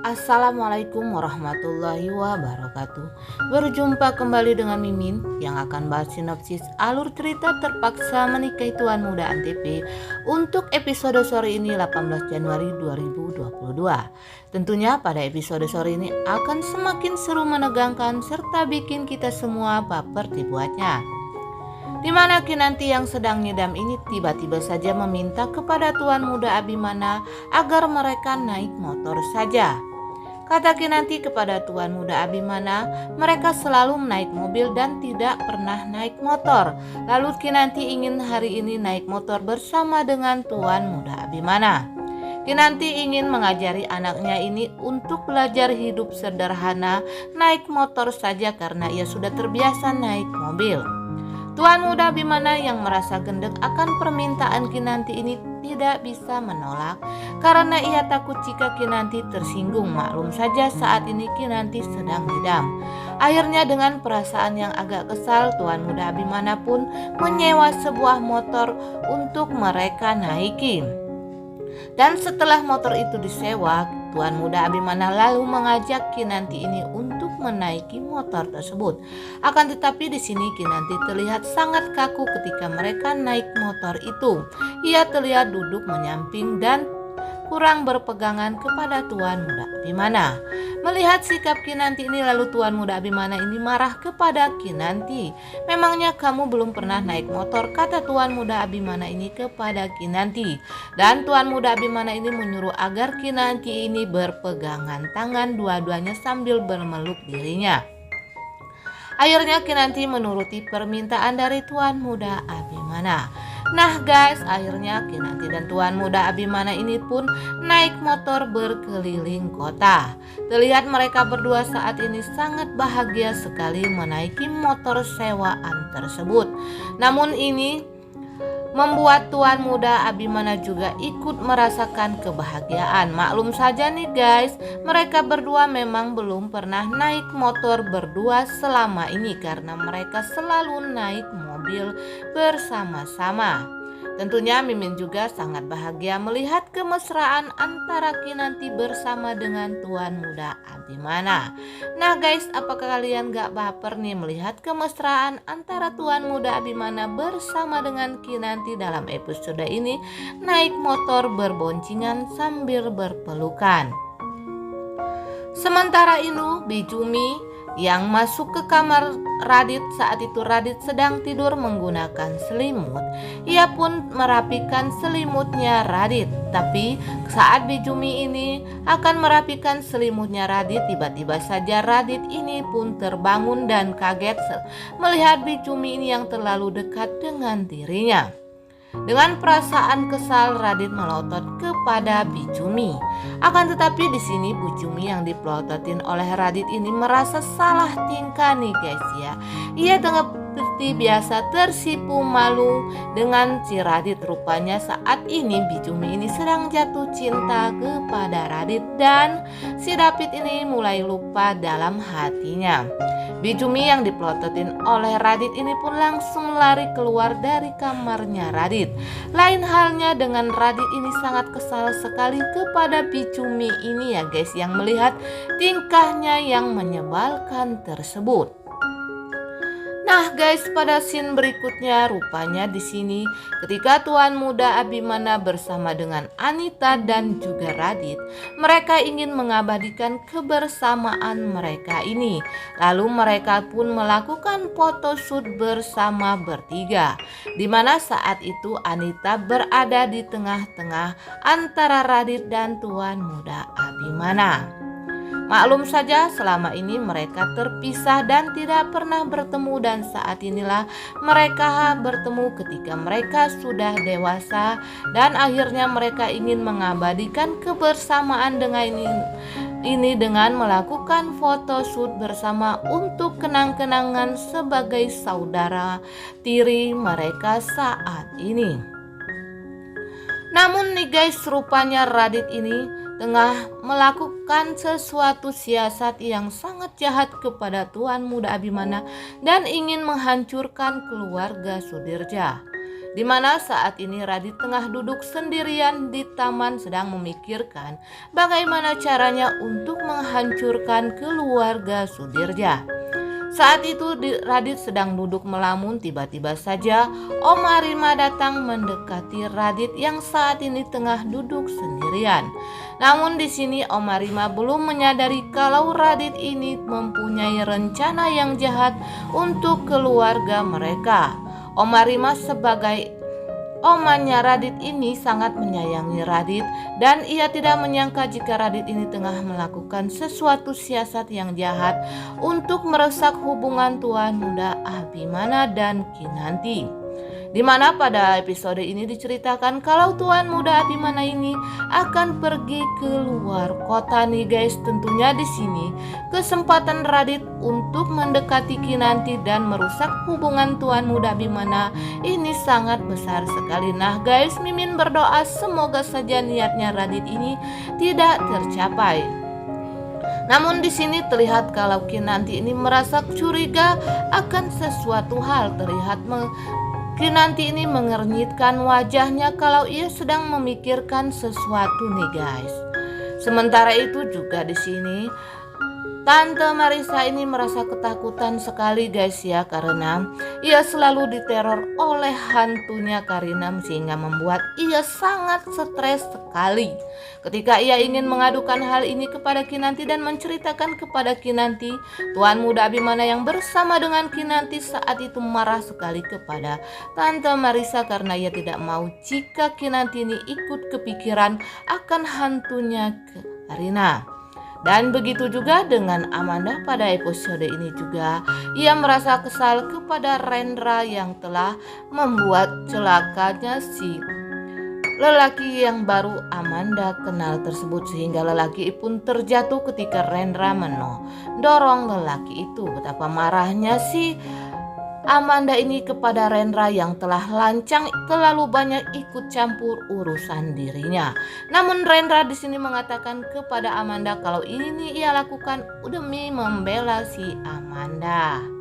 Assalamualaikum warahmatullahi wabarakatuh. Berjumpa kembali dengan Mimin yang akan bahas sinopsis alur cerita Terpaksa Menikahi Tuan Muda Antv untuk episode sore ini 18 Januari 2022. Tentunya pada episode sore ini akan semakin seru, menegangkan serta bikin kita semua baper dibuatnya. Di mana Kinanti yang sedang ngidam ini tiba-tiba saja meminta kepada Tuan Muda Abimana agar mereka naik motor saja. Kata Kinanti kepada Tuan Muda Abimana, mereka selalu naik mobil dan tidak pernah naik motor. Lalu Kinanti ingin hari ini naik motor bersama dengan Tuan Muda Abimana. Kinanti ingin mengajari anaknya ini untuk belajar hidup sederhana, naik motor saja karena ia sudah terbiasa naik mobil. Tuan Muda Abimana yang merasa gendek akan permintaan Kinanti ini tidak bisa menolak karena ia takut jika Kinanti tersinggung. Maklum saja saat ini Kinanti sedang ngidam. Akhirnya dengan perasaan yang agak kesal, Tuan Muda Abimana pun menyewa sebuah motor untuk mereka naiki. Dan setelah motor itu disewa, Tuan Muda Abimana lalu mengajak Kinanti ini untuk menaiki motor tersebut. Akan tetapi di sini Kinanti terlihat sangat kaku ketika mereka naik motor itu. Ia terlihat duduk menyamping dan kurang berpegangan kepada Tuan Muda Abimana. Melihat sikap Kinanti ini, lalu Tuan Muda Abimana ini marah kepada Kinanti. Memangnya kamu belum pernah naik motor, kata Tuan Muda Abimana ini kepada Kinanti. Dan Tuan Muda Abimana ini menyuruh agar Kinanti ini berpegangan tangan dua-duanya sambil bermeluk dirinya. Akhirnya Kinanti menuruti permintaan dari Tuan Muda Abimana. Nah guys, akhirnya Kinanti dan Tuan Muda Abimana ini pun naik motor berkeliling kota. Terlihat mereka berdua saat ini sangat bahagia sekali menaiki motor sewaan tersebut. Namun ini membuat Tuan Muda Abimana juga ikut merasakan kebahagiaan. Maklum saja nih guys, mereka berdua memang belum pernah naik motor berdua selama ini karena mereka selalu naik mobil bersama-sama. Tentunya Mimin juga sangat bahagia melihat kemesraan antara Kinanti bersama dengan Tuan Muda Abimana. Nah guys, apakah kalian gak baper nih melihat kemesraan antara Tuan Muda Abimana bersama dengan Kinanti dalam episode ini naik motor berboncengan sambil berpelukan. Sementara itu Bijumi yang masuk ke kamar Radit saat itu Radit sedang tidur menggunakan selimut. Ia pun merapikan selimutnya Radit. Tapi saat Bijumi ini akan merapikan selimutnya Radit, tiba-tiba saja Radit ini pun terbangun dan kaget melihat Bijumi ini yang terlalu dekat dengan dirinya. Dengan perasaan kesal, Radit melotot kepada Bijumi. Akan tetapi di sini Bijumi yang dipelototin oleh Radit ini merasa salah tingkah nih guys ya. Ia seperti biasa tersipu malu dengan si Radit. Rupanya saat ini Bijumi ini sedang jatuh cinta kepada Radit dan si David ini mulai lupa dalam hatinya. Bijumi yang dipelototin oleh Radit ini pun langsung lari keluar dari kamarnya Radit. Lain halnya dengan Radit ini sangat kesal sekali kepada Bijumi ini ya guys, yang melihat tingkahnya yang menyebalkan tersebut. Nah guys, pada scene berikutnya rupanya di sini ketika Tuan Muda Abimana bersama dengan Anita dan juga Radit, mereka ingin mengabadikan kebersamaan mereka ini. Lalu mereka pun melakukan photoshoot bersama bertiga, di mana saat itu Anita berada di tengah-tengah antara Radit dan Tuan Muda Abimana. Maklum saja selama ini mereka terpisah dan tidak pernah bertemu, dan saat inilah mereka bertemu ketika mereka sudah dewasa dan akhirnya mereka ingin mengabadikan kebersamaan dengan ini dengan melakukan photoshoot bersama untuk kenang-kenangan sebagai saudara tiri mereka saat ini. Namun nih guys, rupanya Radit ini tengah melakukan sesuatu siasat yang sangat jahat kepada Tuan Muda Abimana dan ingin menghancurkan keluarga Sudirja. di mana saat ini Radit tengah duduk sendirian di taman sedang memikirkan bagaimana caranya untuk menghancurkan keluarga Sudirja. Saat itu Radit sedang duduk melamun, tiba-tiba saja Om Arima datang mendekati Radit yang saat ini tengah duduk sendirian. Namun di sini Om Arima belum menyadari kalau Radit ini mempunyai rencana yang jahat untuk keluarga mereka. Om Arima sebagai omannya Radit ini sangat menyayangi Radit dan ia tidak menyangka jika Radit ini tengah melakukan sesuatu siasat yang jahat untuk merusak hubungan tuan muda Abimana dan Kinanti. Di mana pada episode ini diceritakan kalau tuan muda Abimana ini akan pergi keluar kota nih guys. Tentunya di sini kesempatan Radit untuk mendekati Kinanti dan merusak hubungan tuan muda Abimana ini sangat besar sekali. Nah guys, Mimin berdoa semoga saja niatnya Radit ini tidak tercapai. Namun di sini terlihat kalau Kinanti ini merasa curiga akan sesuatu hal. Terlihat Kinanti ini mengernyitkan wajahnya kalau ia sedang memikirkan sesuatu nih guys. Sementara itu juga di sini Tante Marissa ini merasa ketakutan sekali guys ya, karena ia selalu diteror oleh hantunya Karina sehingga membuat ia sangat stres sekali. Ketika ia ingin mengadukan hal ini kepada Kinanti dan menceritakan kepada Kinanti, tuan muda Abimana yang bersama dengan Kinanti saat itu marah sekali kepada Tante Marissa karena ia tidak mau jika Kinanti ini ikut kepikiran akan hantunya Karina. Dan begitu juga dengan Amanda pada episode ini juga. Ia merasa kesal kepada Rendra yang telah membuat celakanya si lelaki yang baru Amanda kenal tersebut, sehingga lelaki pun terjatuh ketika Rendra mendorong lelaki itu. Betapa marahnya si Amanda ini kepada Rendra yang telah lancang terlalu banyak ikut campur urusan dirinya. Namun Rendra di sini mengatakan kepada Amanda kalau ini ia lakukan demi membela si Amanda.